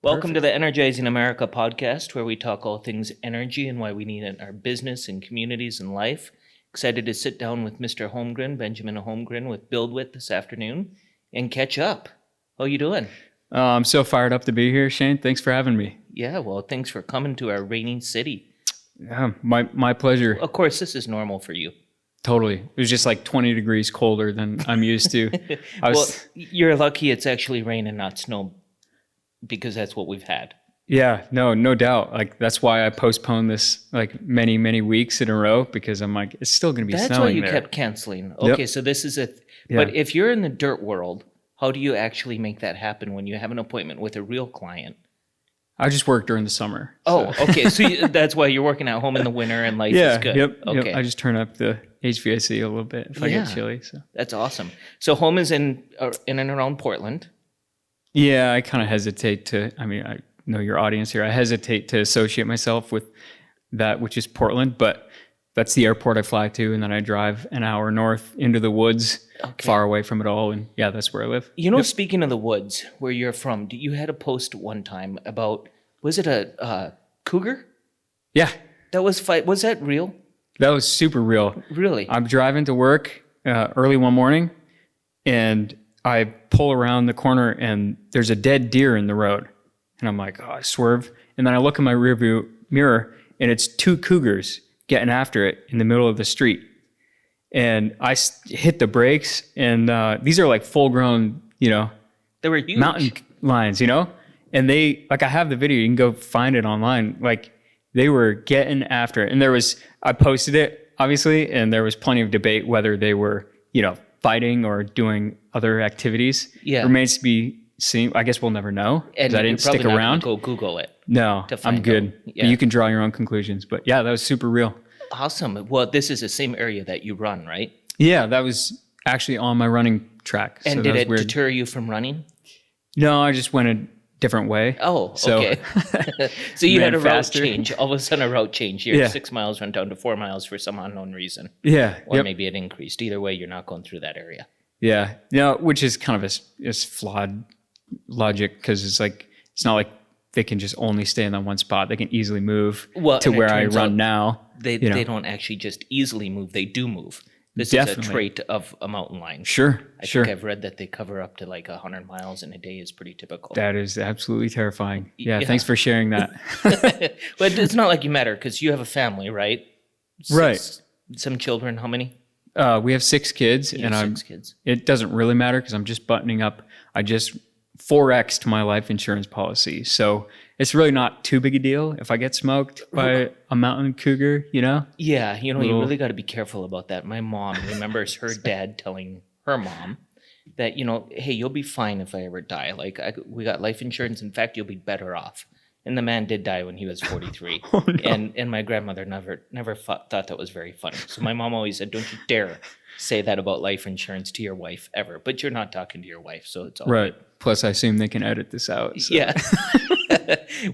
Welcome to the Energizing America podcast, where we talk all things energy and why we need it in our business and communities and life. Excited to sit down with Mr. Holmgren, Benjamin Holmgren with BuildWit this afternoon and catch up. How you doing? I'm so fired up to be here, Shane. Thanks for having me. Yeah, well, thanks for coming to our rainy city. Yeah, my pleasure. Of course, this is normal for you. Totally. It was just like 20 degrees colder than I'm used to. Well, you're lucky it's actually rain and not snow, because that's what we've had. Yeah, no doubt. Like, that's why I postponed this like many weeks in a row, because I'm like, it's still going to be snowing there. That's why you kept canceling. Okay, yep. So this is but if you're in the dirt world, how do you actually make that happen when you have an appointment with a real client? I just work during the summer. Oh, so. Okay. So that's why you're working at home in the winter and life is good. Okay. Yep. I just turn up the HVAC a little bit if I get chilly. So that's awesome. So home is in and around Portland. Yeah, I kind of hesitate to, I know your audience here. I hesitate to associate myself with that, which is Portland, but that's the airport I fly to, and then I drive an hour north into the woods, far away from it all, and yeah, that's where I live. You know, Speaking of the woods, where you're from, you had a post one time about, was it a cougar? Yeah. Was that real? That was super real. Really? I'm driving to work early one morning, and I pull around the corner, and there's a dead deer in the road. And I'm like, I swerve. And then I look in my rearview mirror, and it's two cougars getting after it in the middle of the street. And I hit the brakes, and these are like full-grown, they were huge. Mountain lions, And they, like, I have the video. You can go find it online. Like, they were getting after it. And I posted it, obviously, and there was plenty of debate whether they were, fighting or doing other activities. Yeah. It remains to be seen. I guess we'll never know, because I didn't stick around. Go Google it. No, I'm good. Yeah. You can draw your own conclusions. But yeah, that was super real. Awesome. Well, this is the same area that you run, right? Yeah, that was actually on my running track. And did it deter you from running? No, I just went a different way. Oh, okay. So you had a route change. All of a sudden, a route change. Your 6 miles went down to 4 miles for some unknown reason. Yeah. Or maybe it increased. Either way, you're not going through that area. Yeah. Which is kind of a flawed logic, because it's not like they can just only stay in that one spot. They can easily move to where I run now. They don't actually just easily move. They do move. This is a trait of a mountain lion. Sure. I think I've read that they cover up to like 100 miles in a day is pretty typical. That is absolutely terrifying. Yeah. Thanks for sharing that. But it's not like you matter, because you have a family, right? Right. Some children. How many? We have 6 kids, and 6 kids. It doesn't really matter, because I'm just buttoning up. I just 4x'd my life insurance policy. So it's really not too big a deal if I get smoked by a mountain cougar, Yeah, you really got to be careful about that. My mom remembers her dad telling her mom that, hey, you'll be fine if I ever die. Like, we got life insurance. In fact, you'll be better off. And the man did die when he was 43. Oh, no. And my grandmother never thought that was very funny. So my mom always said, don't you dare say that about life insurance to your wife ever. But you're not talking to your wife, so it's all right. good. Plus, I assume they can edit this out. So. Yeah.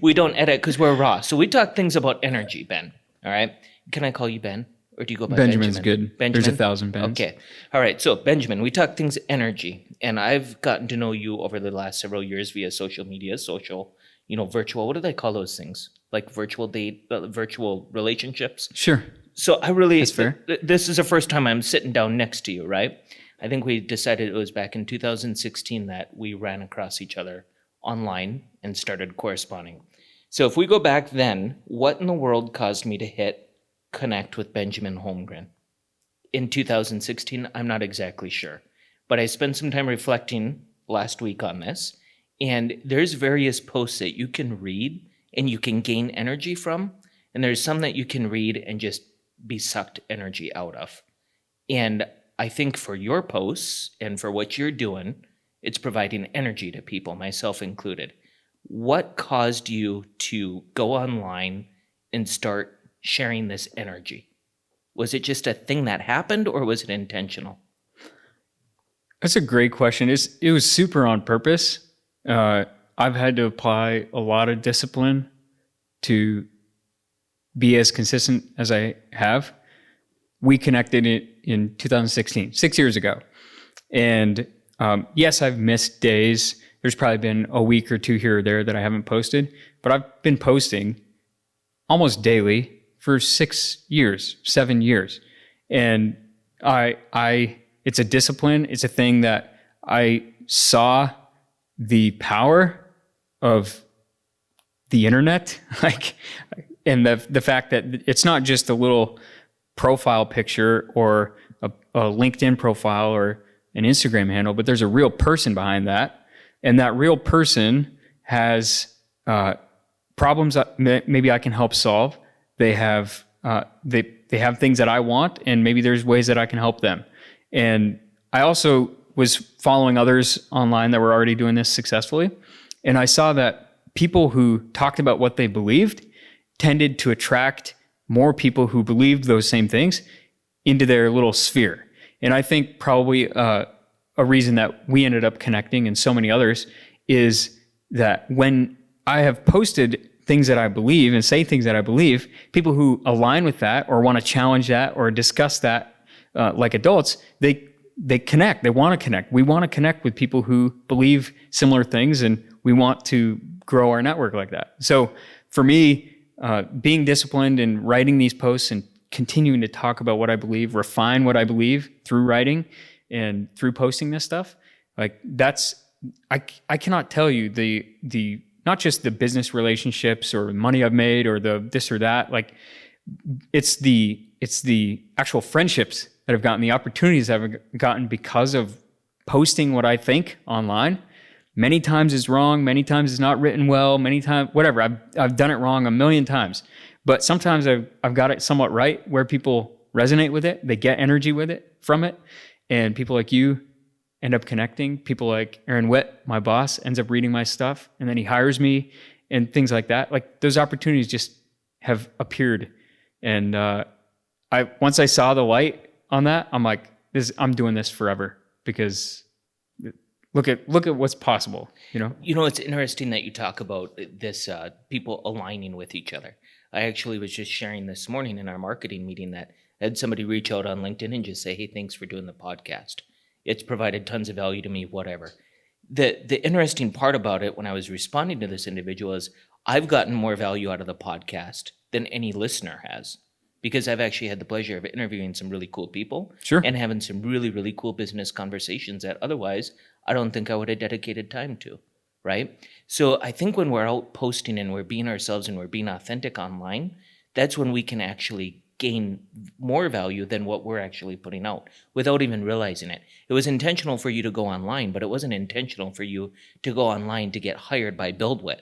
We don't edit because we're raw. So we talk things about energy, Ben. All right? Can I call you Ben? Or do you go by Benjamin's Benjamin? good. Benjamin? There's 1,000 Bens. Okay. All right. So, Benjamin, we talk things energy. And I've gotten to know you over the last several years via social media, virtual. What do they call those things? Like virtual virtual relationships? Sure. So That's fair. This is the first time I'm sitting down next to you, right? I think we decided it was back in 2016 that we ran across each other online and started corresponding. So if we go back then, what in the world caused me to hit connect with Benjamin Holmgren? In 2016, I'm not exactly sure. But I spent some time reflecting last week on this, and there's various posts that you can read and you can gain energy from, and there's some that you can read and just be sucked energy out of. And I think for your posts and for what you're doing, it's providing energy to people, myself included. What caused you to go online and start sharing this energy? Was it just a thing that happened, or was it intentional? That's a great question. It was super on purpose. I've had to apply a lot of discipline to be as consistent as I have. We connected in 2016, 6 years ago. And yes, I've missed days there's probably been a week or two here or there that I haven't posted, but I've been posting almost daily for 6 years, 7 years. And it's a discipline. It's a thing that I saw the power of the internet, and the fact that it's not just a little profile picture or a LinkedIn profile or an Instagram handle, but there's a real person behind that. And that real person has problems that maybe I can help solve. They have they have things that I want, and maybe there's ways that I can help them. And I also was following others online that were already doing this successfully, and I saw that people who talked about what they believed tended to attract more people who believed those same things into their little sphere. And I think probably a reason that we ended up connecting, and so many others, is that when I have posted things that I believe and say things that I believe, people who align with that or want to challenge that or discuss that like adults, they connect. They want to connect. We want to connect with people who believe similar things, and we want to grow our network like that. So for me, being disciplined and writing these posts and continuing to talk about what I believe, refine what I believe through writing and through posting this stuff, like that's, I cannot tell you the not just the business relationships or money I've made or the this or that, like it's the actual friendships that I've gotten, the opportunities that I've gotten because of posting what I think online. Many times it's wrong, many times it's not written well, many times, whatever. I've done it wrong a million times. But sometimes I've got it somewhat right where people resonate with it, they get energy with it, from it. And people like you end up connecting. People like Aaron Witt, my boss, ends up reading my stuff, and then he hires me and things like that. Like those opportunities just have appeared. And once I saw the light on that, I'm like, I'm doing this forever, because look at what's possible, you know? You know, it's interesting that you talk about this, people aligning with each other. I actually was just sharing this morning in our marketing meeting that I had somebody reach out on LinkedIn and just say, hey, thanks for doing the podcast. It's provided tons of value to me, whatever. The interesting part about it when I was responding to this individual is I've gotten more value out of the podcast than any listener has, because I've actually had the pleasure of interviewing some really cool people. Sure. And having some really, really cool business conversations that otherwise I don't think I would have dedicated time to, right? So I think when we're out posting and we're being ourselves and we're being authentic online, that's when we can actually gain more value than what we're actually putting out without even realizing it. It was intentional for you to go online, but it wasn't intentional for you to go online to get hired by BuildWit.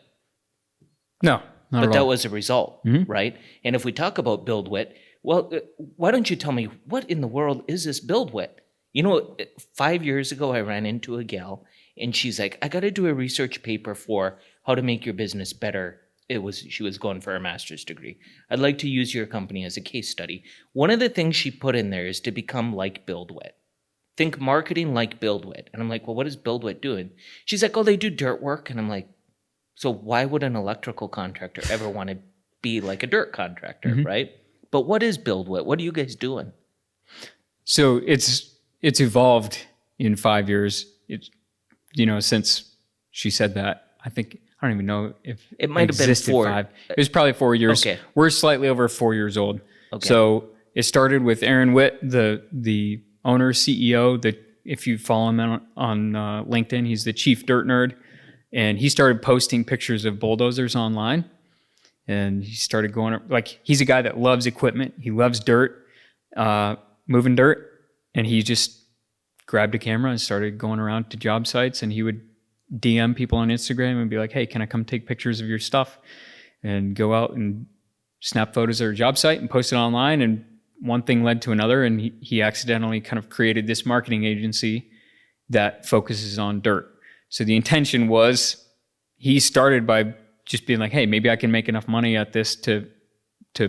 No, not But at that all. was a result, right? And if we talk about BuildWit, well, why don't you tell me what in the world is this BuildWit? You know, 5 years ago, I ran into a gal and she's like, I got to do a research paper for how to make your business better. She was going for a master's degree. I'd like to use your company as a case study. One of the things she put in there is to become like BuildWit. Think marketing like BuildWit. And I'm like, well, what is BuildWit doing? She's like, oh, they do dirt work. And I'm like, so why would an electrical contractor ever want to be like a dirt contractor, right? But what is BuildWit? What are you guys doing? So it's evolved in 5 years. It's, since she said that, I don't even know if it might have been 4. 5. It was probably 4 years. Okay. We're slightly over 4 years old. Okay. So it started with Aaron Witt, the owner, CEO. If you follow him on LinkedIn, he's the chief dirt nerd. And he started posting pictures of bulldozers online. And he started going, like, he's a guy that loves equipment. He loves dirt, moving dirt. And he just grabbed a camera and started going around to job sites, and he would DM people on Instagram and be like, hey, can I come take pictures of your stuff? And go out and snap photos of their job site and post it online. And one thing led to another, and he accidentally kind of created this marketing agency that focuses on dirt. So the intention was, he started by just being like, hey, maybe I can make enough money at this to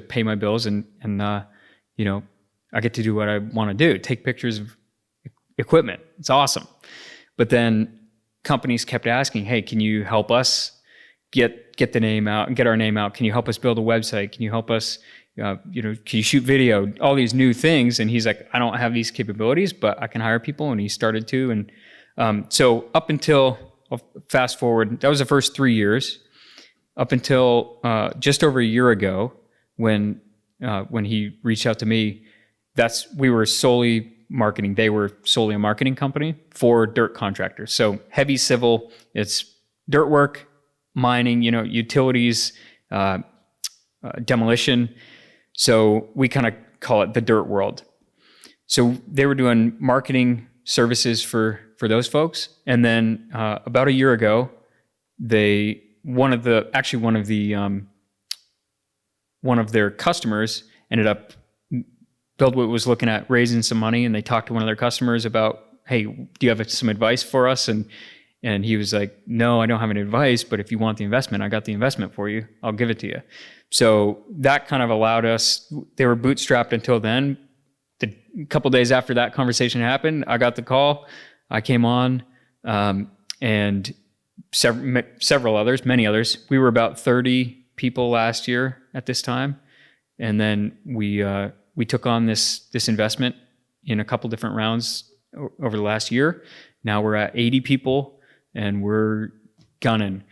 pay my bills, and I get to do what I want to do, take pictures of equipment. It's awesome. But then companies kept asking, hey, can you help us get the name out and get our name out? Can you help us build a website? Can you help us, can you shoot video? All these new things. And he's like, I don't have these capabilities, but I can hire people. And he started to. And so up until I'll fast forward. That was the first 3 years up until just over a year ago when he reached out to me. We were solely marketing. They were solely a marketing company for dirt contractors. So heavy civil, it's dirt work, mining, utilities, demolition. So we kind of call it the dirt world. So they were doing marketing services for those folks. And then about a year ago, one of their customers ended up, BuildWit was looking at raising some money, and they talked to one of their customers about, hey, do you have some advice for us? And he was like, no, I don't have any advice, but if you want the investment, I got the investment for you. I'll give it to you. So that kind of allowed us, they were bootstrapped until then. A couple days after that conversation happened, I got the call. I came on, and several others, many others. We were about 30 people last year at this time. And then we took on this investment in a couple different rounds over the last year. Now we're at 80 people, and we're gunning.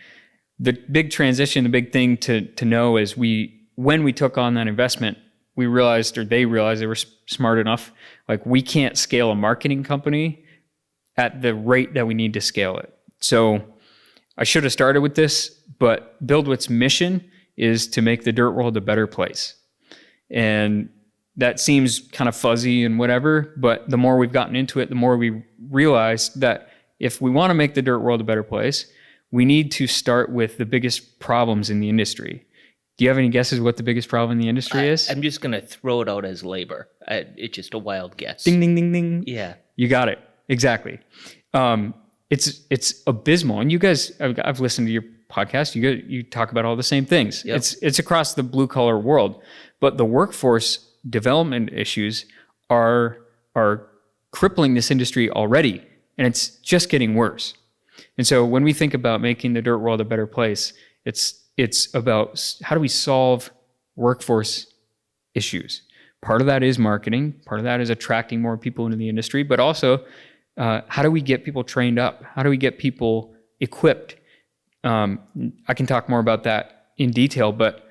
The big transition, the big thing to know is when we took on that investment, they realized they were smart enough, like we can't scale a marketing company at the rate that we need to scale it. So I should have started with this, but BuildWit's mission is to make the dirt world a better place. And that seems kind of fuzzy and whatever, but the more we've gotten into it, the more we realized that if we want to make the dirt world a better place, we need to start with the biggest problems in the industry. Do you have any guesses what the biggest problem in the industry is? I'm just going to throw it out as labor. It's just a wild guess. Ding, ding, ding, ding. Yeah. You got it. Exactly. It's abysmal. And you guys, I've listened to your podcast. You talk about all the same things. Yep. It's across the blue collar world, but the workforce development issues are crippling this industry already, and it's just getting worse. And so when we think about making the dirt world a better place, it's about how do we solve workforce issues. Part of that is marketing. Part of that is attracting more people into the industry, but also how do we get people trained up? How do we get people equipped? I can talk more about that in detail, but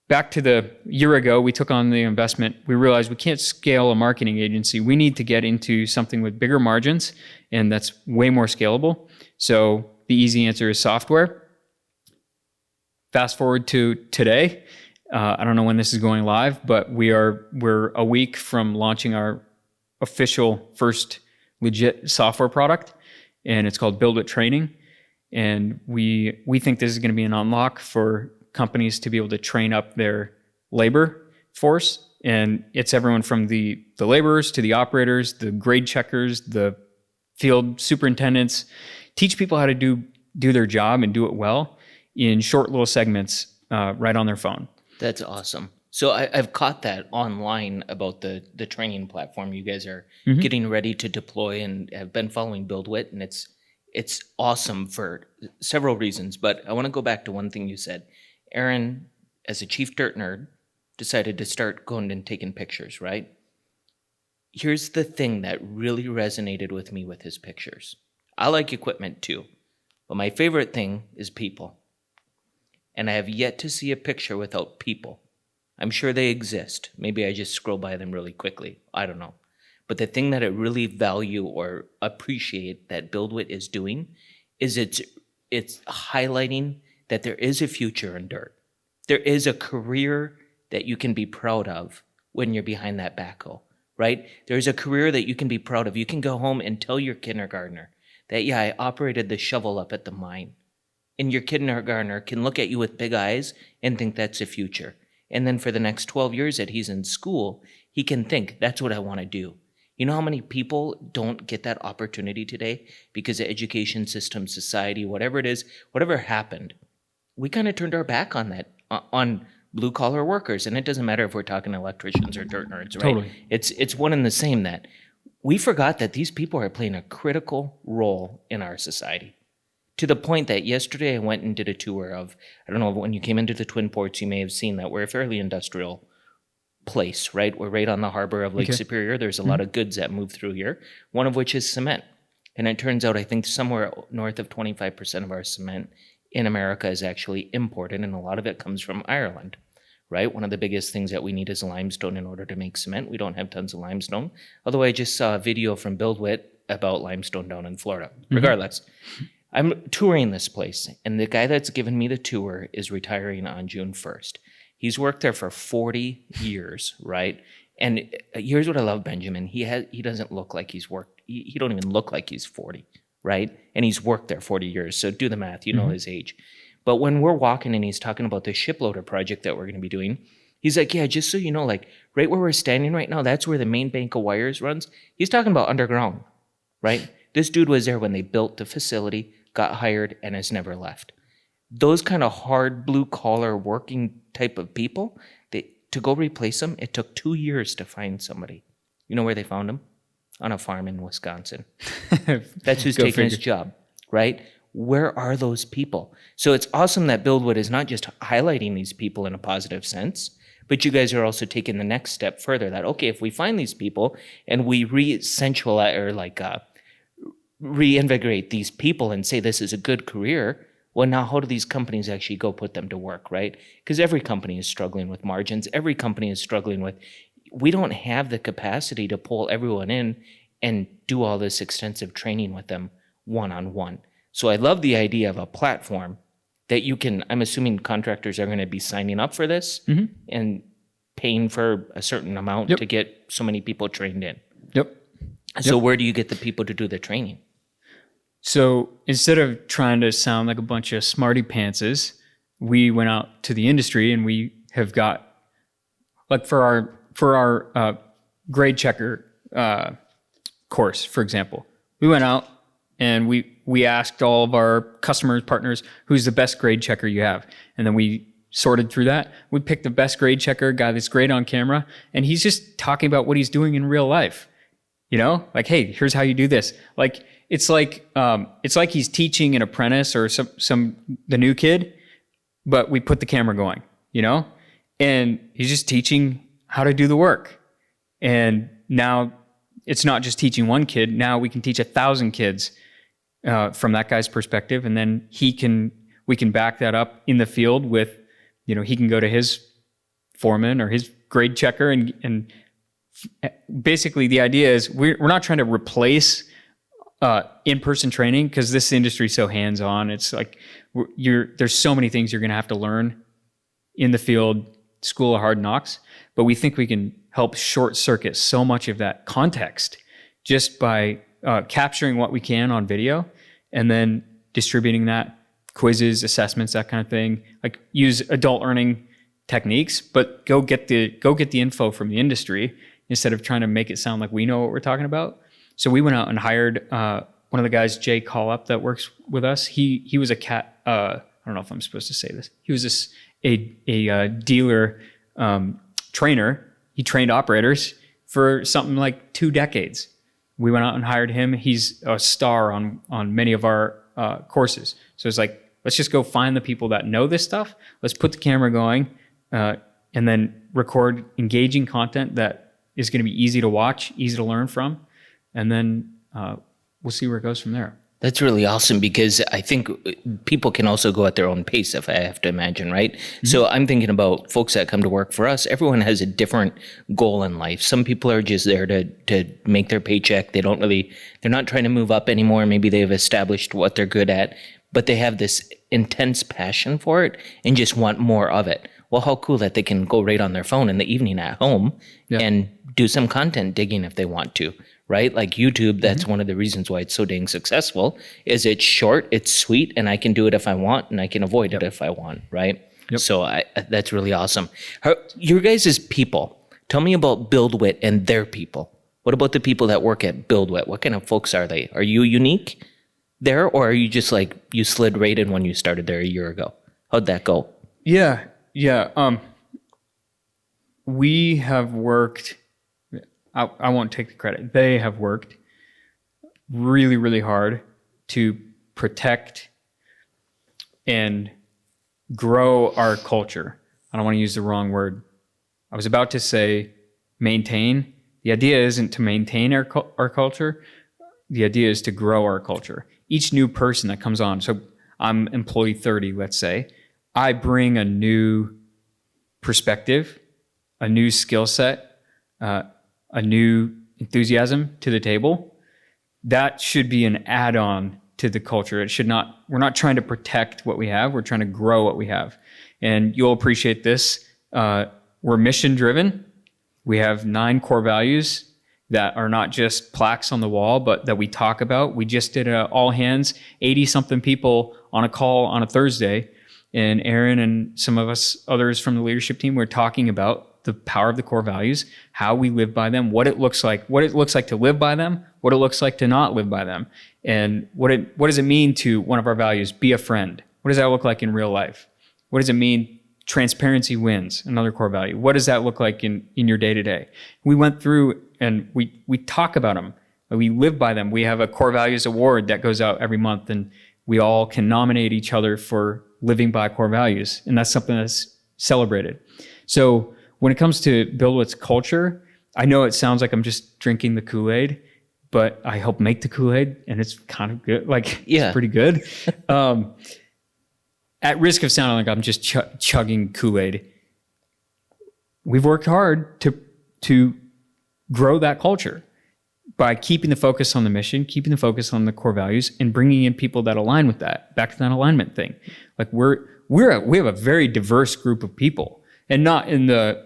back to the year ago, we took on the investment. We realized we can't scale a marketing agency. We need to get into something with bigger margins, and that's way more scalable. So the easy answer is software. Fast forward to today. I don't know when this is going live, but we're a week from launching our official first legit software product, and it's called Buildwit Training. And we think this is going to be an unlock for companies to be able to train up their labor force. And it's everyone from the laborers to the operators, the grade checkers, the field superintendents. Teach people how to do their job and do it well in short little segments right on their phone. That's awesome. So I've caught that online about the training platform you guys are getting ready to deploy, and have been following BuildWit, and it's awesome for several reasons. But I want to go back to one thing you said. Aaron, as a chief dirt nerd, decided to start going and taking pictures, right? Here's the thing that really resonated with me with his pictures. I like equipment too, but my favorite thing is people. And I have yet to see a picture without people. I'm sure they exist. Maybe I just scroll by them really quickly. I don't know. But the thing that I really value or appreciate that BuildWit is doing is it's highlighting that there is a future in dirt. There is a career that you can be proud of when you're behind that backhoe, right? There's a career that you can be proud of. You can go home and tell your kindergartner that, yeah, I operated the shovel up at the mine. And your kindergartner can look at you with big eyes and think that's a future. And then for the next 12 years that he's in school, he can think, that's what I want to do. You know how many people don't get that opportunity today because of education system, society, whatever it is, whatever happened. We kind of turned our back on that, on blue-collar workers. And it doesn't matter if we're talking electricians or dirt nerds, right? Totally. It's one and the same that we forgot that these people are playing a critical role in our society. To the point that yesterday I went and did a tour of, I don't know, when you came into the Twin Ports, you may have seen that we're a fairly industrial place, right? We're right on the harbor of Lake Superior. There's a lot of goods that move through here, one of which is cement. And it turns out, I think somewhere north of 25% of our cement in America is actually imported, and a lot of it comes from Ireland, right? One of the biggest things that we need is limestone in order to make cement. We don't have tons of limestone. Although I just saw a video from BuildWit about limestone down in Florida. Regardless, I'm touring this place, and the guy that's given me the tour is retiring on June 1st. He's worked there for 40 years, right? And here's what I love, Benjamin. He doesn't look like he's worked. He don't even look like he's 40, right? And he's worked there 40 years. So do the math. You know his age. But when we're walking and he's talking about the shiploader project that we're going to be doing, he's like, yeah, just so you know, like right where we're standing right now, that's where the main bank of wires runs. He's talking about underground, right? This dude was there when they built the facility, got hired, and has never left. Those kind of hard blue collar working type of people, to go replace them, it took 2 years to find somebody. You know where they found him? On a farm in Wisconsin. That's who's taking his job, right? Where are those people? So it's awesome that BuildWit is not just highlighting these people in a positive sense, but you guys are also taking the next step further that, okay, if we find these people and we re-centralize or reinvigorate these people and say this is a good career, well, now how do these companies actually go put them to work, right? Because every company is struggling with margins. Every company is struggling with, we don't have the capacity to pull everyone in and do all this extensive training with them one-on-one. So I love the idea of a platform that you can, I'm assuming contractors are going to be signing up for this and paying for a certain amount to get so many people trained in. So where do you get the people to do the training? So instead of trying to sound like a bunch of smarty pantses, we went out to the industry and we have got, like for our grade checker course, for example, we went out and we asked all of our customers, partners, who's the best grade checker you have? And then we sorted through that. We picked the best grade checker, guy that's great on camera, and he's just talking about what he's doing in real life. You know, like, hey, here's how you do this. Like, it's like he's teaching an apprentice or the new kid, but we put the camera going, you know, and he's just teaching how to do the work. And now it's not just teaching one kid. Now we can teach 1,000 kids from that guy's perspective, and then we can back that up in the field with, you know, he can go to his foreman or his grade checker and basically the idea is we're not trying to replace in-person training because this industry is so hands-on. It's like there's so many things you're going to have to learn in the field, school of hard knocks, but we think we can help short circuit so much of that context just by capturing what we can on video and then distributing that, quizzes, assessments, that kind of thing. Like use adult learning techniques, but go get the info from the industry instead of trying to make it sound like we know what we're talking about. So we went out and hired one of the guys, Jay Collup, that works with us. He was a cat. I don't know if I'm supposed to say this. He was a dealer trainer. He trained operators for something like 2 decades. We went out and hired him. He's a star on many of our courses. So it's like, let's just go find the people that know this stuff. Let's put the camera going and then record engaging content that is going to be easy to watch, easy to learn from. And then we'll see where it goes from there. That's really awesome because I think people can also go at their own pace, if I have to imagine, right? Mm-hmm. So I'm thinking about folks that come to work for us. Everyone has a different goal in life. Some people are just there to make their paycheck. They're not trying to move up anymore. Maybe they've established what they're good at, but they have this intense passion for it and just want more of it. Well, how cool that they can go right on their phone in the evening at home and do some content digging if they want to. Right? Like YouTube, that's one of the reasons why it's so dang successful, is it's short, it's sweet, and I can do it if I want, and I can avoid it if I want, right? So that's really awesome. Your guys' people, tell me about BuildWit and their people. What about the people that work at BuildWit? What kind of folks are they? Are you unique there, or are you just like, you slid right in when you started there a year ago? How'd that go? Yeah. We have worked... I won't take the credit. They have worked really, really hard to protect and grow our culture. I don't want to use the wrong word. I was about to say maintain. The idea isn't to maintain our culture. the idea is to grow our culture. Each new person that comes on, so I'm employee 30, let's say, I bring a new perspective, a new skill set, a new enthusiasm to the table. That should be an add-on to the culture. It should not, we're not trying to protect what we have, we're trying to grow what we have. And you'll appreciate this. We're mission driven. We have 9 core values that are not just plaques on the wall, but that we talk about. We just did a all hands, 80 something people on a call on a Thursday. And Aaron and some of us others from the leadership team were talking about the power of the core values, how we live by them, what it looks like to live by them, what it looks like to not live by them. And what does it mean to one of our values, be a friend? What does that look like in real life? What does it mean? Transparency wins, another core value. What does that look like in your day-to-day? We went through and we talk about them. We live by them. We have a core values award that goes out every month, and we all can nominate each other for living by core values. And that's something that's celebrated. So when it comes to BuildWitt's culture, I know it sounds like I'm just drinking the Kool-Aid, but I help make the Kool-Aid, and it's kind of good. It's pretty good. At risk of sounding like I'm just chugging Kool-Aid, we've worked hard to grow that culture by keeping the focus on the mission, keeping the focus on the core values, and bringing in people that align with that. Back to that alignment thing. Like we have a very diverse group of people, and not in the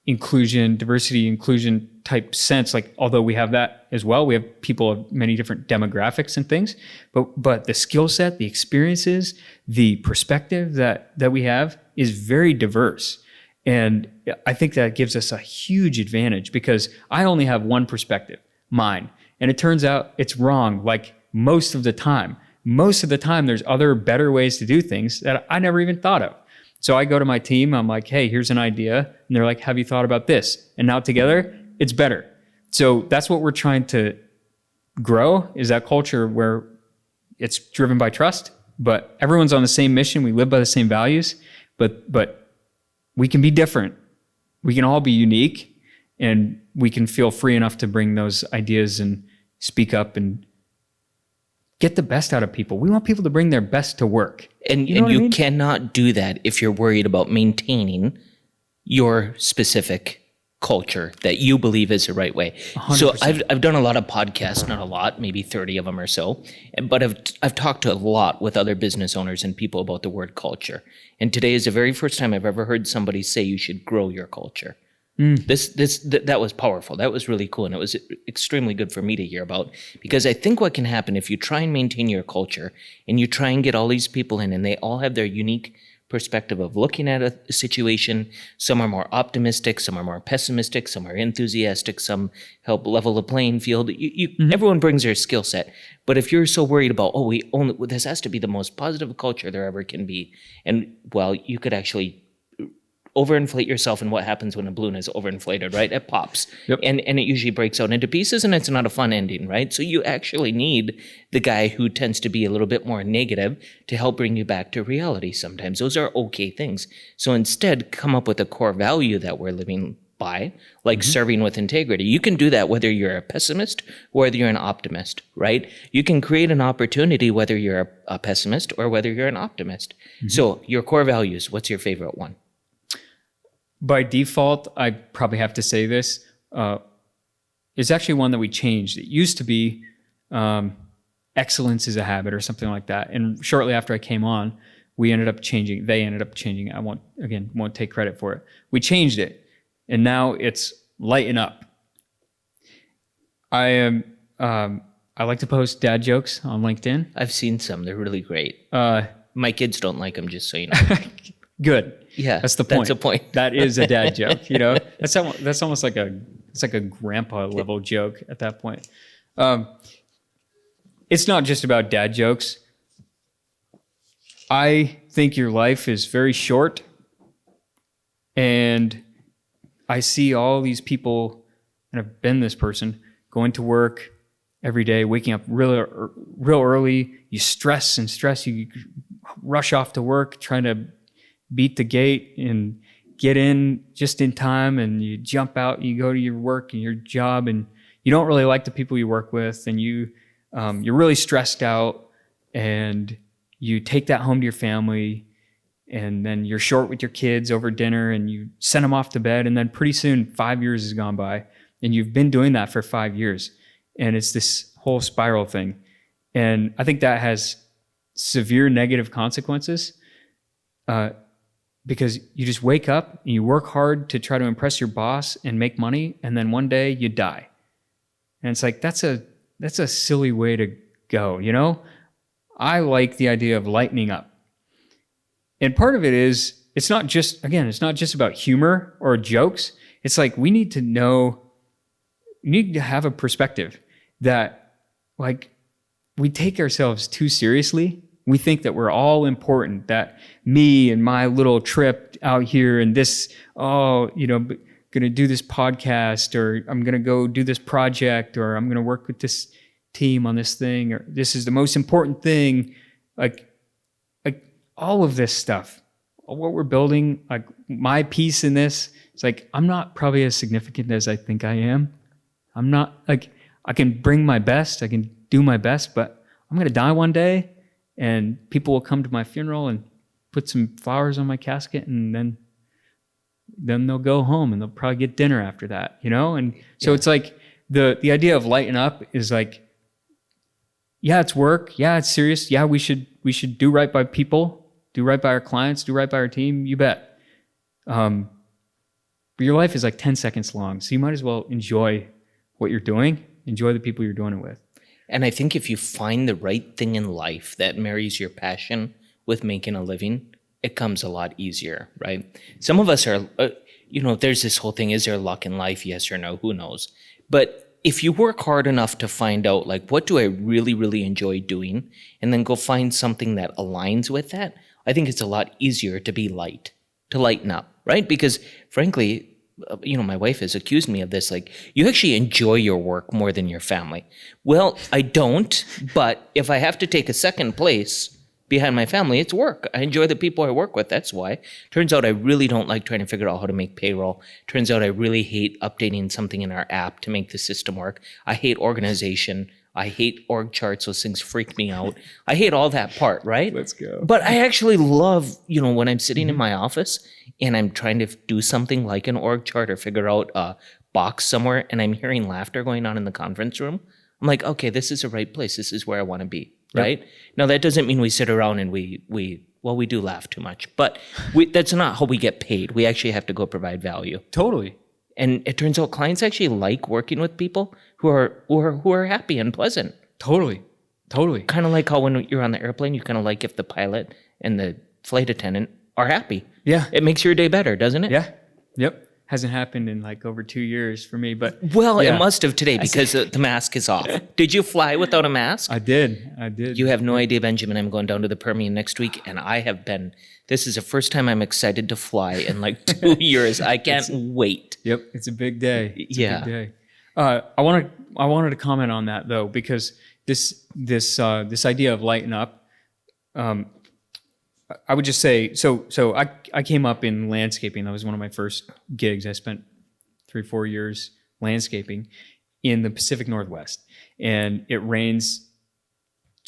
diversity inclusion type sense. Like, although we have that as well, we have people of many different demographics and things, but the skill set, the experiences, the perspective that we have is very diverse. And I think that gives us a huge advantage, because I only have one perspective, mine. And it turns out it's wrong, like most of the time. Most of the time, there's other better ways to do things that I never even thought of. So I go to my team, I'm like, hey, here's an idea. And they're like, have you thought about this? And now together, it's better. So that's what we're trying to grow, is that culture where it's driven by trust, but everyone's on the same mission. We live by the same values, but we can be different. We can all be unique, and we can feel free enough to bring those ideas and speak up and get the best out of people. We want people to bring their best to work. And you cannot do that if you're worried about maintaining your specific culture that you believe is the right way. 100%. So I've done a lot of podcasts, not a lot, maybe 30 of them or so, but I've talked to a lot with other business owners and people about the word culture. And today is the very first time I've ever heard somebody say you should grow your culture. That was powerful. That was really cool. And it was extremely good for me to hear about, because I think what can happen if you try and maintain your culture and you try and get all these people in, and they all have their unique perspective of looking at a situation. Some are more optimistic, some are more pessimistic, some are enthusiastic, some help level the playing field. Everyone brings their skill set. But if you're so worried about, this has to be the most positive culture there ever can be, and well, you could actually overinflate yourself, and what happens when a balloon is overinflated, right? It pops. Yep. And it usually breaks out into pieces, and it's not a fun ending, right? So you actually need the guy who tends to be a little bit more negative to help bring you back to reality sometimes. Those are okay things. So instead, come up with a core value that we're living by, like serving with integrity. You can do that whether you're a pessimist or whether you're an optimist, right? You can create an opportunity whether you're a pessimist or whether you're an optimist. So your core values, what's your favorite one? By default, I probably have to say this, is actually one that we changed. It used to be excellence is a habit or something like that. And shortly after I came on, they ended up changing it. I won't take credit for it. We changed it, and now it's lighten up. I like to post dad jokes on LinkedIn. I've seen some. They're really great. My kids don't like them, just so you know. Good. Yeah, that's the point. That's a point. That is a dad joke. You know, that's almost like a grandpa level joke at that point. It's not just about dad jokes. I think your life is very short, and I see all these people, and I've been this person, going to work every day, waking up real early. You stress. You rush off to work, trying to beat the gate and get in just in time, and you jump out, you go to your work and your job, and you don't really like the people you work with, and you're really stressed out, and you take that home to your family, and then you're short with your kids over dinner, and you send them off to bed, and then pretty soon 5 years has gone by, and you've been doing that for 5 years, and it's this whole spiral thing. And I think that has severe negative consequences, because you just wake up and you work hard to try to impress your boss and make money, and then one day you die. And it's like, that's a silly way to go, you know? I like the idea of lightening up. And part of it is, it's not just about humor or jokes. It's like, we need to have a perspective that, like, we take ourselves too seriously. We think that we're all important, that me and my little trip out here and this, going to do this podcast, or I'm going to go do this project, or I'm going to work with this team on this thing, or this is the most important thing. Like all of this stuff, what we're building, like my piece in this, it's like, I'm not probably as significant as I think I am. I'm not, like, I can bring my best, I can do my best, but I'm going to die one day, and people will come to my funeral and put some flowers on my casket, and then they'll go home, and they'll probably get dinner after that, you know? And so it's like, the idea of lighten up is like, yeah, it's work. Yeah, it's serious. Yeah, we should do right by people, do right by our clients, do right by our team. You bet. But your life is like 10 seconds long, so you might as well enjoy what you're doing, enjoy the people you're doing it with. And I think if you find the right thing in life that marries your passion with making a living, it comes a lot easier, right? Some of us are, there's this whole thing, is there luck in life? Yes or no, who knows? But if you work hard enough to find out, like, what do I really, really enjoy doing? And then go find something that aligns with that, I think it's a lot easier to be light, to lighten up, right? Because frankly, my wife has accused me of this, like, you actually enjoy your work more than your family. Well, I don't, but if I have to take a second place behind my family, it's work. I enjoy the people I work with, that's why. Turns out I really don't like trying to figure out how to make payroll. Turns out I really hate updating something in our app to make the system work. I hate organization. I hate org charts. Those things freak me out. I hate all that part, right? Let's go. But I actually love, when I'm sitting in my office and I'm trying to do something like an org chart or figure out a box somewhere, and I'm hearing laughter going on in the conference room. I'm like, okay, this is the right place. This is where I want to be, right? Yep. Now, that doesn't mean we sit around and we do laugh too much, but that's not how we get paid. We actually have to go provide value. Totally. And it turns out clients actually like working with people who are happy and pleasant. Totally. Kind of like how when you're on the airplane, you kind of like if the pilot and the flight attendant are happy. Yeah. It makes your day better, doesn't it? Yeah. Yep. Hasn't happened in like over 2 years for me, but it must have today because the mask is off. Did you fly without a mask? I did. You have no idea, Benjamin. I'm going down to the Permian next week, and this is the first time I'm excited to fly in like 2 years. I can't wait. Yep. It's a big day. It's a big day. I wanted to comment on that though, because this idea of lighten up, I would just say, so I came up in landscaping. That was one of my first gigs. I spent 3-4 years landscaping in the Pacific Northwest, and it rains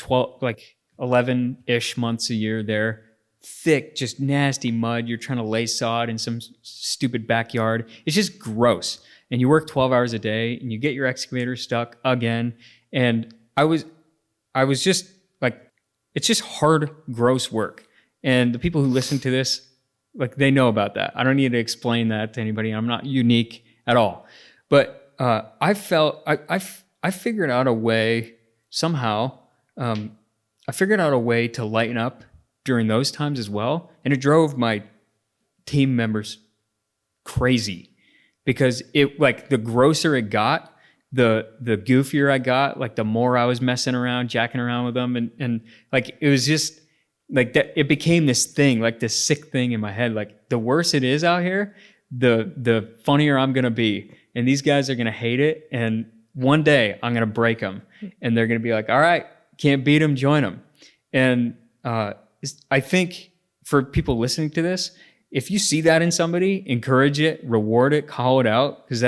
11-ish months a year there. Thick, just nasty mud. You're trying to lay sod in some stupid backyard. It's just gross. And you work 12 hours a day, and you get your excavator stuck again. And I was just like, it's just hard, gross work. And the people who listen to this, like, they know about that. I don't need to explain that to anybody. I'm not unique at all. But I figured out a way somehow. I figured out a way to lighten up during those times as well, and it drove my team members crazy, because it, like, the grosser it got, the goofier I got, like the more I was messing around, jacking around with them, and like it was just like that. It became this thing, like this sick thing in my head. Like, the worse it is out here, the funnier I'm gonna be, and these guys are gonna hate it. And one day I'm gonna break them, and they're gonna be like, "All right, can't beat them, join them." And I think for people listening to this, if you see that in somebody, encourage it, reward it, call it out, because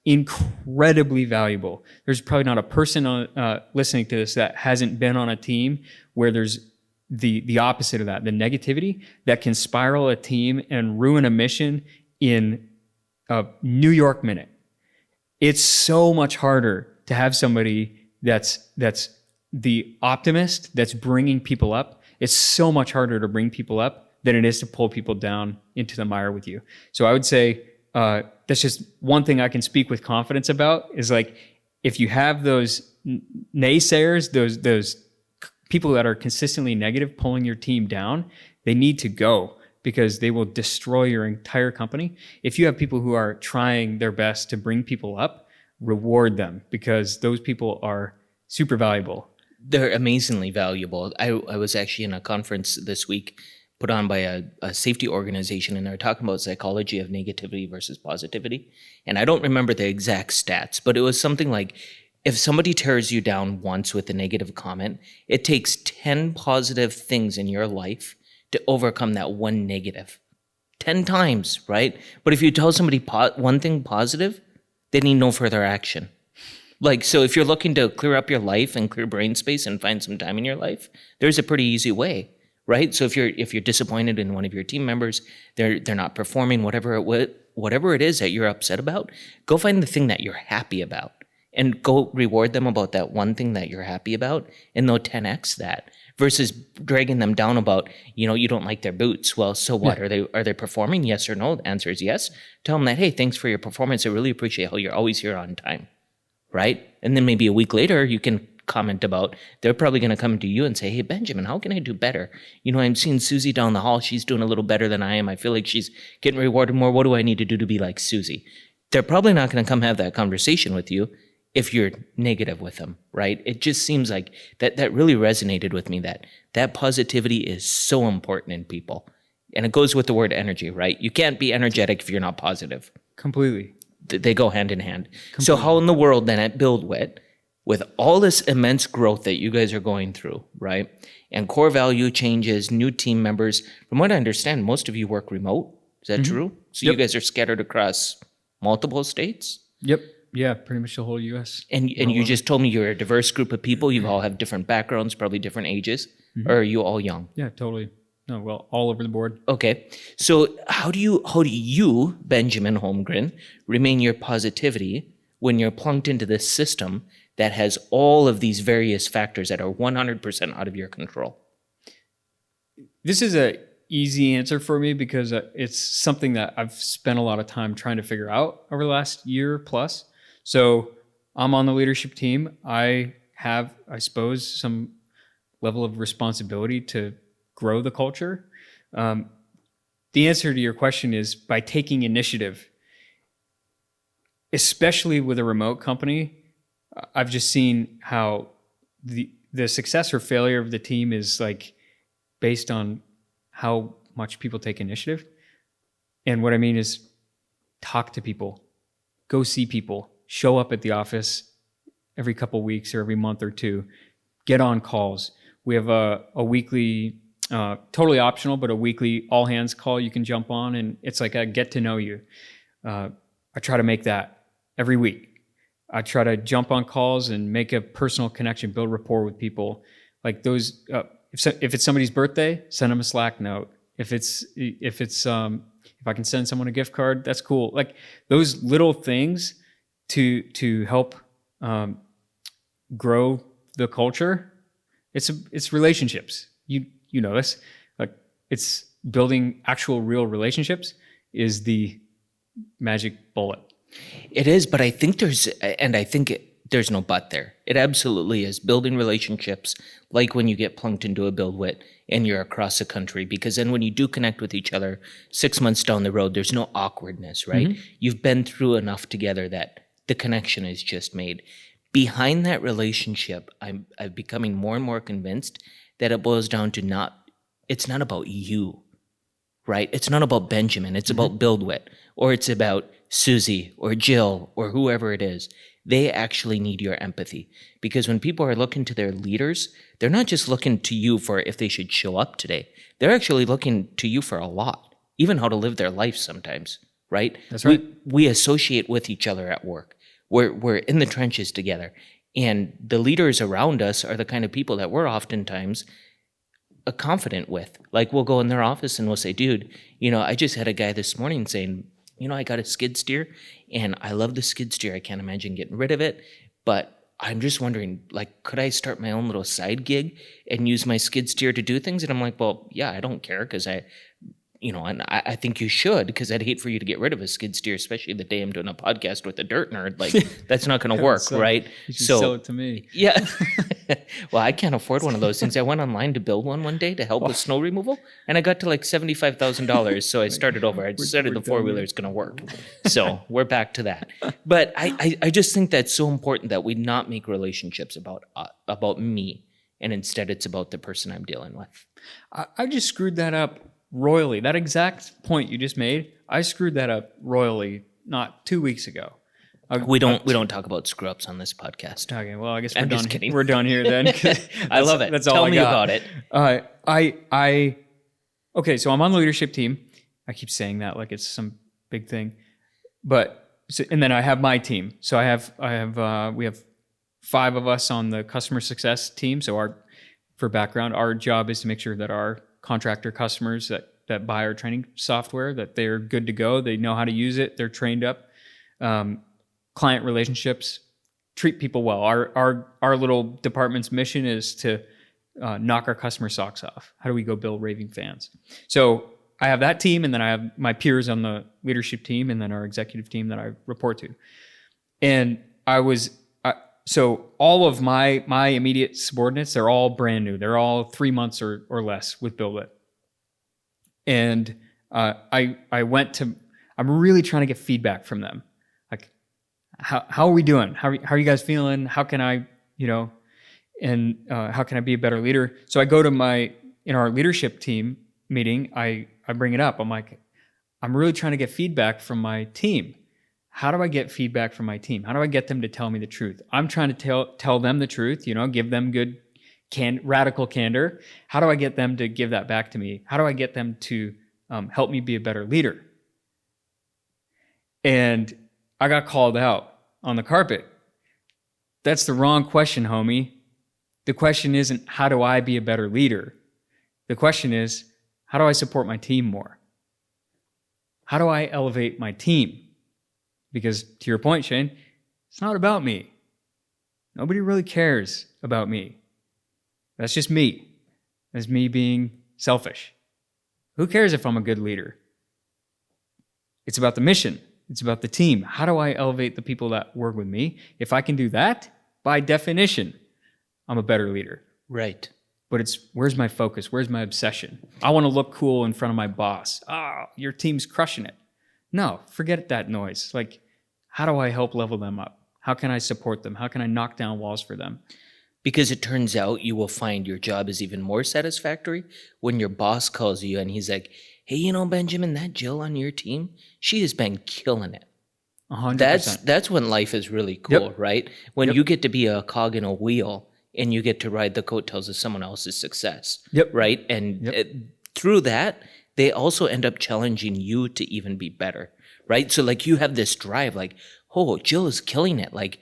incredibly valuable. There's probably not a person listening to this that hasn't been on a team where there's the opposite of that, the negativity that can spiral a team and ruin a mission in a New York minute. It's so much harder to have somebody that's the optimist, that's bringing people up. It's so much harder to bring people up than it is to pull people down into the mire with you. So I would say that's just one thing I can speak with confidence about, is like, if you have those naysayers, those people that are consistently negative pulling your team down, they need to go, because they will destroy your entire company. If you have people who are trying their best to bring people up, reward them, because those people are super valuable. They're amazingly valuable. I was actually in a conference this week put on by a safety organization, and they're talking about psychology of negativity versus positivity. And I don't remember the exact stats, but it was something like, if somebody tears you down once with a negative comment, it takes 10 positive things in your life to overcome that one negative. 10 times, right? But if you tell somebody one thing positive, they need no further action. Like, so if you're looking to clear up your life and clear brain space and find some time in your life, there's a pretty easy way, right? So if you're disappointed in one of your team members, they're not performing, whatever it is that you're upset about, go find the thing that you're happy about and go reward them about that one thing that you're happy about, and they'll 10x that, versus dragging them down about, you don't like their boots. Well, so what? Yeah. Are they performing? Yes or no? The answer is yes. Tell them that, hey, thanks for your performance. I really appreciate how you're always here on time, right? And then maybe a week later, you can comment about, they're probably going to come to you and say, hey, Benjamin, how can I do better? I'm seeing Susie down the hall. She's doing a little better than I am. I feel like she's getting rewarded more. What do I need to do to be like Susie? They're probably not going to come have that conversation with you if you're negative with them, right? It just seems like that really resonated with me, that positivity is so important in people. And it goes with the word energy, right? You can't be energetic if you're not positive. Completely. They go hand in hand. Completely. So how in the world then at BuildWit, with all this immense growth that you guys are going through, right? And core value changes, new team members, from what I understand, most of you work remote. Is that true? So you guys are scattered across multiple states? Yep. Yeah, pretty much the whole U.S. And you just told me you're a diverse group of people. You all have different backgrounds, probably different ages. Or are you all young? Yeah, totally. No, well, all over the board. Okay. So how do you, Benjamin Holmgren, remain your positivity when you're plunked into this system that has all of these various factors that are 100% out of your control? This is a easy answer for me, because it's something that I've spent a lot of time trying to figure out over the last year plus. So I'm on the leadership team. I have, I suppose, some level of responsibility to grow the culture. The answer to your question is by taking initiative. Especially with a remote company, I've just seen how the success or failure of the team is like based on how much people take initiative. And what I mean is, talk to people, go see people, show up at the office every couple of weeks or every month or two, get on calls. We have a weekly, totally optional, but a weekly all hands call you can jump on, and it's like a get to know you. I try to make that every week. I try to jump on calls and make a personal connection, build rapport with people. Like those, if it's somebody's birthday, send them a Slack note. If I can send someone a gift card, that's cool. Like those little things to help grow the culture. It's relationships. You know this. Like it's building actual real relationships is the magic bullet. It is, but I think there's no but there. It absolutely is building relationships, like when you get plunked into a BuildWit and you're across the country, because then when you do connect with each other 6 months down the road, there's no awkwardness, right? Mm-hmm. You've been through enough together that the connection is just made. Behind that relationship, I'm becoming more and more convinced that it boils down to it's not about you, right? It's not about Benjamin. It's about BuildWit, or it's about Susie or Jill or whoever it is. They actually need your empathy, because when people are looking to their leaders, they're not just looking to you for if they should show up today. They're actually looking to you for a lot, even how to live their life sometimes, right? That's right. We associate with each other at work. We're in the trenches together. And the leaders around us are the kind of people that we're oftentimes confident with. Like we'll go in their office and we'll say, dude, I just had a guy this morning saying, I got a skid steer and I love the skid steer. I can't imagine getting rid of it, but I'm just wondering, like, could I start my own little side gig and use my skid steer to do things? And I'm like, well, yeah, I don't care because and I think you should, because I'd hate for you to get rid of a skid steer, especially the day I'm doing a podcast with a dirt nerd. Like, that's not going to work, right? You should sell it to me. Yeah. Well, I can't afford one of those things. I went online to build one day to help with snow removal, and I got to like $75,000. So I started over. I decided the four-wheeler is going to work. So we're back to that. But I just think that's so important that we not make relationships about me, and instead it's about the person I'm dealing with. I just screwed that up royally. That exact point you just made, I screwed that up royally not 2 weeks ago. We don't talk about screw ups on this podcast. Okay, well, I guess I'm just kidding. We're done here then. I love it. That's all Tell I me got. about it. Okay, so I'm on the leadership team. I keep saying that like it's some big thing, and then I have my team. So we have 5 of us on the customer success team. So for background, our job is to make sure that our contractor customers that buy our training software, that they're good to go. They know how to use it. They're trained up. Client relationships, treat people well. Our little department's mission is to knock our customer socks off. How do we go build raving fans? So I have that team, and then I have my peers on the leadership team, and then our executive team that I report to. And so all of my immediate subordinates, they're all brand new. They're all 3 months or less with Buildwit. And I'm really trying to get feedback from them. Like, how are we doing? How are you guys feeling? How can I, how can I be a better leader? So I go to in our leadership team meeting, I bring it up. I'm like, I'm really trying to get feedback from my team. How do I get feedback from my team? How do I get them to tell me the truth? I'm trying to tell them the truth, give them good radical candor. How do I get them to give that back to me? How do I get them to help me be a better leader? And I got called out on the carpet. That's the wrong question, homie. The question isn't, how do I be a better leader? The question is, how do I support my team more? How do I elevate my team? Because to your point, Shane, it's not about me. Nobody really cares about me. That's just me. That's me being selfish. Who cares if I'm a good leader? It's about the mission. It's about the team. How do I elevate the people that work with me? If I can do that, by definition, I'm a better leader. Right. But where's my focus? Where's my obsession? I want to look cool in front of my boss. Your team's crushing it. No, forget that noise. Like, how do I help level them up? How can I support them? How can I knock down walls for them? Because it turns out you will find your job is even more satisfactory when your boss calls you and he's like, hey, Benjamin, that Jill on your team, she has been killing it. 100%. That's when life is really cool, Yep. right? When you get to be a cog in a wheel and you get to ride the coattails of someone else's success, Yep. right? And through that, they also end up challenging you to even be better, right? So like you have this drive, like, oh, Jill is killing it. Like,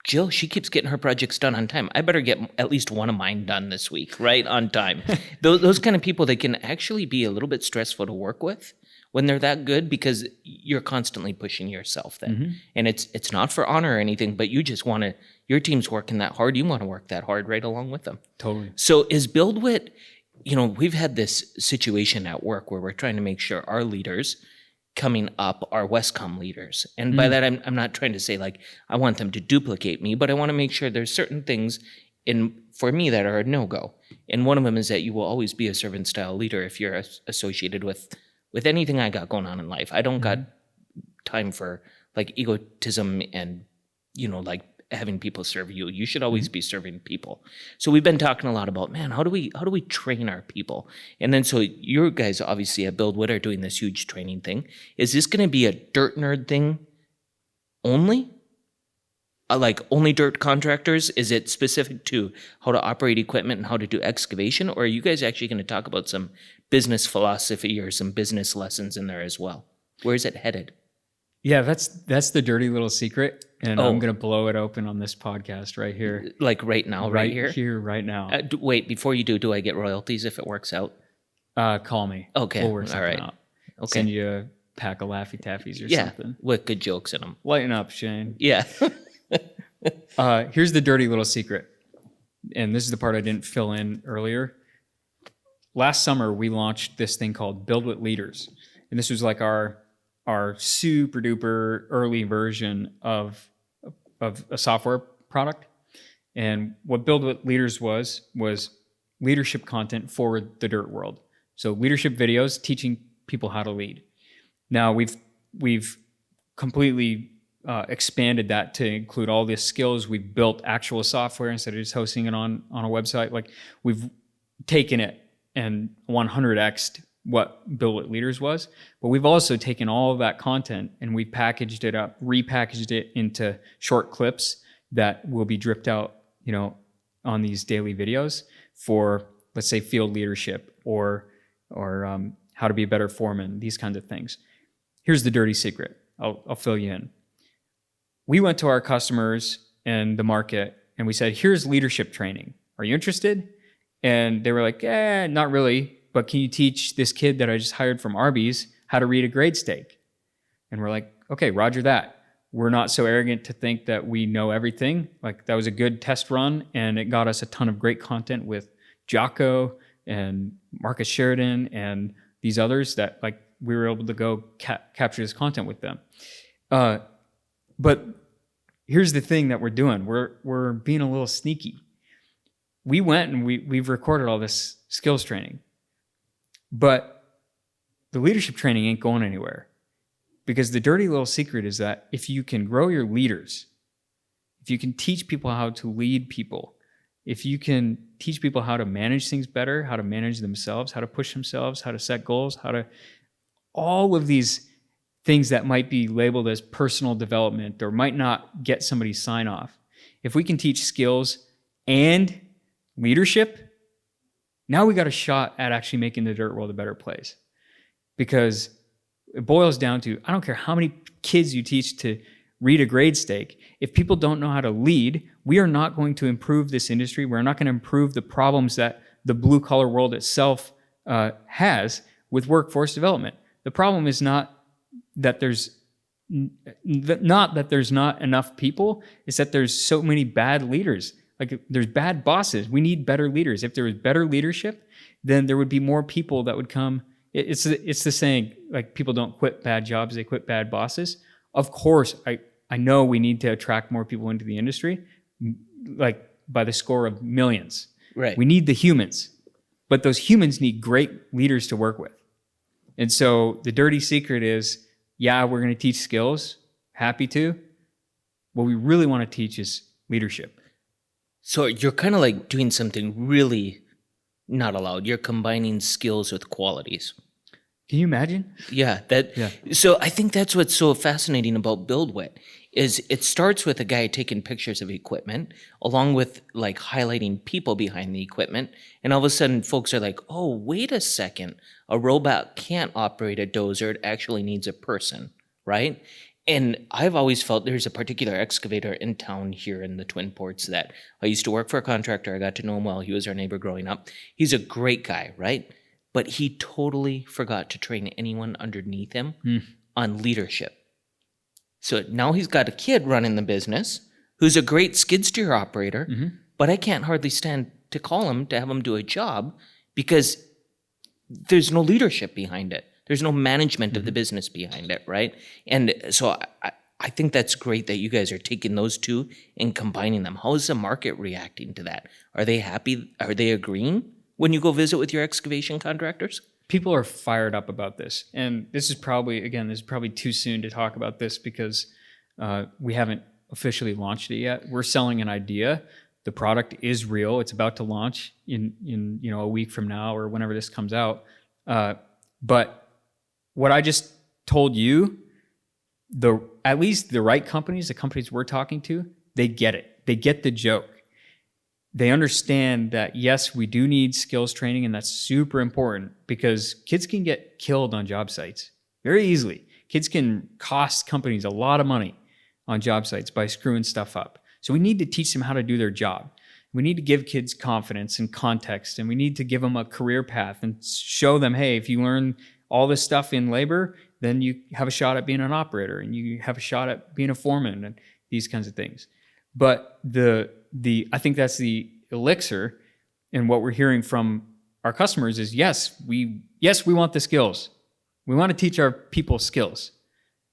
Jill, she keeps getting her projects done on time. I better get at least one of mine done this week, right? On time. Those kind of people, they can actually be a little bit stressful to work with when they're that good, because you're constantly pushing yourself then. Mm-hmm. And it's not for honor or anything, but you just want to, your team's working that hard. You want to work that hard right along with them. Totally. So is BuildWit, we've had this situation at work where we're trying to make sure our leaders coming up are Wescom leaders. And by that, I'm not trying to say like, I want them to duplicate me, but I want to make sure there's certain things for me that are a no-go. And one of them is that you will always be a servant style leader if you're associated with anything I got going on in life. I don't got time for like egotism and, like having people serve you. You should always be serving people. So we've been talking a lot about, man, how do we train our people? And then so you guys obviously at BuildWit are doing this huge training thing. Is this going to be a dirt nerd thing only? Like only dirt contractors? Is it specific to how to operate equipment and how to do excavation? Or are you guys actually going to talk about some business philosophy or some business lessons in there as well? Where's it headed? Yeah, that's the dirty little secret, and Oh. I'm gonna blow it open on this podcast right here, Like right now, right here? right now. Wait, before you do I get royalties if it works out? Call me. Okay, We'll work all something right. out. Okay. Send you a pack of Laffy Taffies or Yeah, something. with good jokes in them. Lighten up, Shane. Yeah. Here's the dirty little secret, and this is the part I didn't fill in earlier. Last summer, we launched this thing called BuildWit Leaders, and this was like our super duper early version of a software product. And what BuildWit Leaders was leadership content for the dirt world. So leadership videos teaching people how to lead. Now we've completely expanded that to include all the skills. We've built actual software instead of just hosting it on a website. Like, we've taken it and 100x'd what BuildWit Leaders was, but we've also taken all of that content and we packaged it up, repackaged it into short clips that will be dripped out, on these daily videos for, let's say, field leadership or how to be a better foreman, these kinds of things. Here's the dirty secret. I'll fill you in. We went to our customers and the market and we said, here's leadership training. Are you interested? And they were like, not really, but can you teach this kid that I just hired from Arby's how to read a grade steak? And we're like, okay, roger that. We're not so arrogant to think that we know everything. Like, that was a good test run and it got us a ton of great content with Jocko and Marcus Sheridan and these others that, like, we were able to go capture this content with them. But here's the thing that we're doing. We're being a little sneaky. We went and we've recorded all this skills training, but the leadership training ain't going anywhere, because the dirty little secret is that if you can grow your leaders, if you can teach people how to lead people, if you can teach people how to manage things better, how to manage themselves, how to push themselves, how to set goals, all of these things that might be labeled as personal development or might not get somebody's sign off. If we can teach skills and leadership, now we got a shot at actually making the dirt world a better place. Because it boils down to, I don't care how many kids you teach to read a grade steak, if people don't know how to lead, we are not going to improve this industry. We're not going to improve the problems that the blue collar world itself has with workforce development. The problem is not that there's not enough people, it's that there's so many bad leaders. Like, there's bad bosses. We need better leaders. If there was better leadership, then there would be more people that would come. It's the saying, like, people don't quit bad jobs, they quit bad bosses. Of course, I know we need to attract more people into the industry, like by the score of millions. Right. We need the humans, but those humans need great leaders to work with. And so the dirty secret is, yeah, we're going to teach skills, happy to. What we really want to teach is leadership. So you're kind of like doing something really not allowed. You're combining skills with qualities. Can you imagine? Yeah. Yeah. So I think that's what's so fascinating about BuildWit is it starts with a guy taking pictures of equipment along with, like, highlighting people behind the equipment. And all of a sudden folks are like, oh, wait a second. A robot can't operate a dozer. It actually needs a person, right? And I've always felt there's a particular excavator in town here in the Twin Ports that I used to work for a contractor. I got to know him well. He was our neighbor growing up. He's a great guy, right? But he totally forgot to train anyone underneath him on leadership. So now he's got a kid running the business who's a great skid steer operator, but I can't hardly stand to call him to have him do a job because there's no leadership behind it. There's no management of the business behind it, right? And so I think that's great that you guys are taking those two and combining them. How is the market reacting to that? Are they happy? Are they agreeing when you go visit with your excavation contractors? People are fired up about this. And this is probably too soon to talk about this because we haven't officially launched it yet. We're selling an idea. The product is real. It's about to launch in a week from now or whenever this comes out. But what I just told you, at least the right companies, the companies we're talking to, they get it. They get the joke. They understand that, yes, we do need skills training, and that's super important because kids can get killed on job sites very easily. Kids can cost companies a lot of money on job sites by screwing stuff up. So we need to teach them how to do their job. We need to give kids confidence and context, and we need to give them a career path and show them, hey, if you learn all this stuff in labor, then you have a shot at being an operator, and you have a shot at being a foreman, and these kinds of things. But I think that's the elixir, and what we're hearing from our customers is, yes, we want the skills. We want to teach our people skills.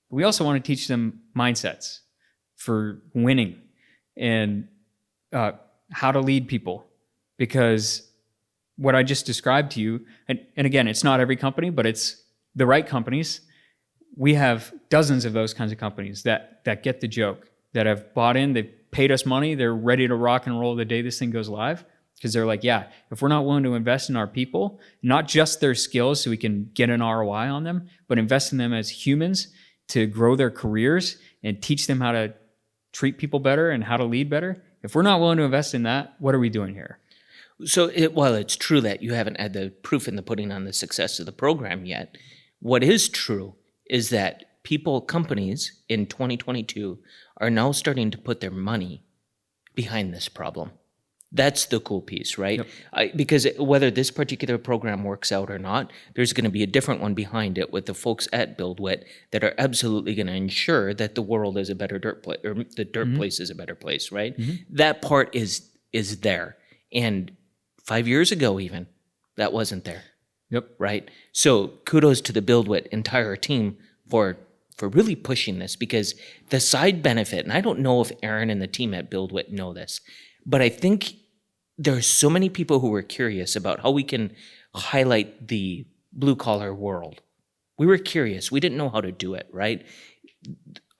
But we also want to teach them mindsets for winning and how to lead people. Because what I just described to you, and again, it's not every company, but it's the right companies. We have dozens of those kinds of companies that get the joke, that have bought in, they've paid us money, they're ready to rock and roll the day this thing goes live. Because they're like, yeah, if we're not willing to invest in our people, not just their skills so we can get an ROI on them, but invest in them as humans to grow their careers and teach them how to treat people better and how to lead better. If we're not willing to invest in that, what are we doing here? So while it's true that you haven't had the proof in the pudding on the success of the program yet, what is true is that companies in 2022 are now starting to put their money behind this problem. That's the cool piece, right? Yep. Because whether this particular program works out or not, there's going to be a different one behind it with the folks at BuildWit that are absolutely going to ensure that the world is a better dirt place, or the dirt place is a better place, right? That part is there. And 5 years ago even, that wasn't there. Yep. Right? So kudos to the BuildWit entire team for really pushing this, because the side benefit, and I don't know if Aaron and the team at BuildWit know this, but I think there are so many people who were curious about how we can highlight the blue-collar world. We were curious. We didn't know how to do it, right?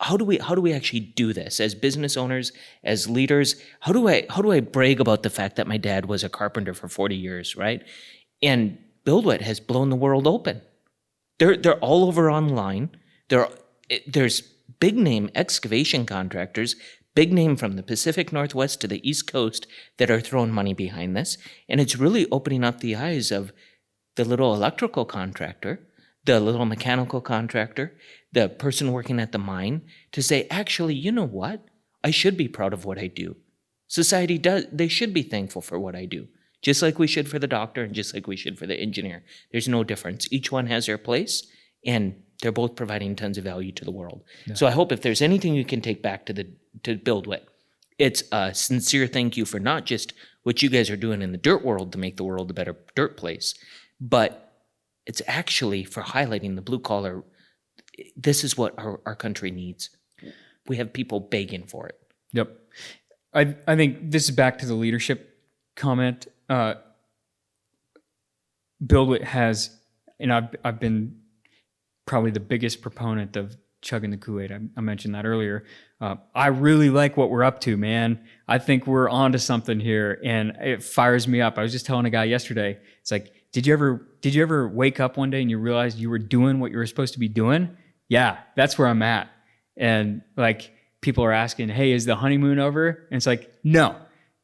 How do we actually do this as business owners, as leaders? How do I brag about the fact that my dad was a carpenter for 40 years, right? And BuildWit has blown the world open. They're all over online. There's big name excavation contractors, big name from the Pacific Northwest to the East Coast, that are throwing money behind this. And it's really opening up the eyes of the little electrical contractor, the little mechanical contractor, the person working at the mine, to say, actually, you know what? I should be proud of what I do. Society they should be thankful for what I do. Just like we should for the doctor, and just like we should for the engineer. There's no difference. Each one has their place, and they're both providing tons of value to the world. Yeah. So I hope if there's anything you can take back to BuildWit, it's a sincere thank you for not just what you guys are doing in the dirt world to make the world a better dirt place, but it's actually for highlighting the blue collar. This is what our country needs. We have people begging for it. Yep. I think this is back to the leadership comment. BuildWit has, and I've been probably the biggest proponent of chugging the Kool-Aid. I mentioned that earlier. I really like what we're up to, man. I think we're onto something here, and it fires me up. I was just telling a guy yesterday, it's like, did you ever wake up one day and you realized you were doing what you were supposed to be doing? Yeah, that's where I'm at. And like, people are asking, hey, is the honeymoon over? And it's like, no,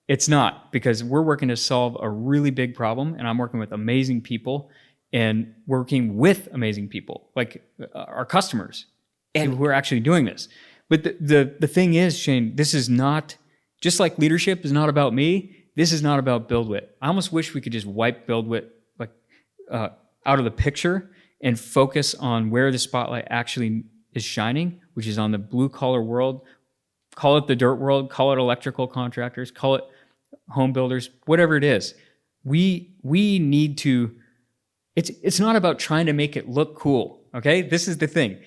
it's not, because we're working to solve a really big problem, and I'm working with amazing people and working with amazing people, like our customers, and who are actually doing this. But the thing is, Shane, this is not, just like leadership is not about me, this is not about BuildWit. I almost wish we could just wipe BuildWit out of the picture and focus on where the spotlight actually is shining, which is on the blue collar world. Call it the dirt world, call it electrical contractors, call it home builders, whatever it is. We need to, it's not about trying to make it look cool. Okay, this is the thing.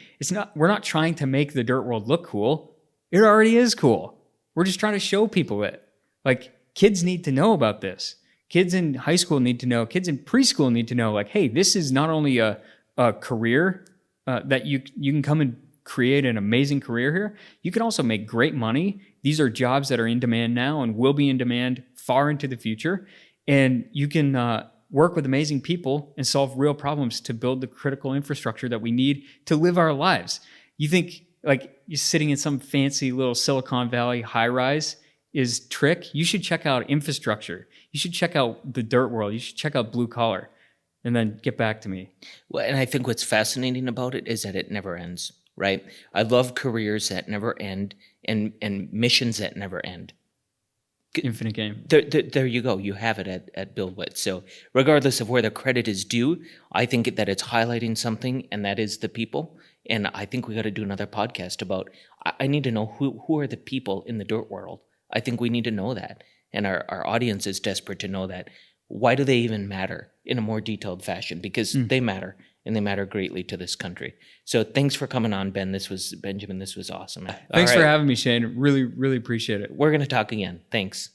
We're not trying to make the dirt world look cool. It already is cool. We're just trying to show people it. Like, kids need to know about this. Kids in high school need to know. Kids in preschool need to know, like, hey, this is not only a career that you can come and create an amazing career here. You can also make great money. These are jobs that are in demand now and will be in demand far into the future. And you can work with amazing people and solve real problems to build the critical infrastructure that we need to live our lives. You think like you're sitting in some fancy little Silicon Valley high rise is trick? You should check out infrastructure. You should check out the dirt world. You should check out blue collar. and then get back to me. Well, and I think what's fascinating about it is that it never ends, right? I love careers that never end and missions that never end. Infinite game. There you go. You have it at BuildWit. So regardless of where the credit is due, I think that it's highlighting something, and that is the people. And I think we got to do another podcast about, I need to know who are the people in the dirt world. I think we need to know that. And our audience is desperate to know that. Why do they even matter in a more detailed fashion? Because they matter, and they matter greatly to this country. So thanks for coming on, Ben. Benjamin, this was awesome. Thanks for having me, Shane. Really, really appreciate it. We're going to talk again. Thanks.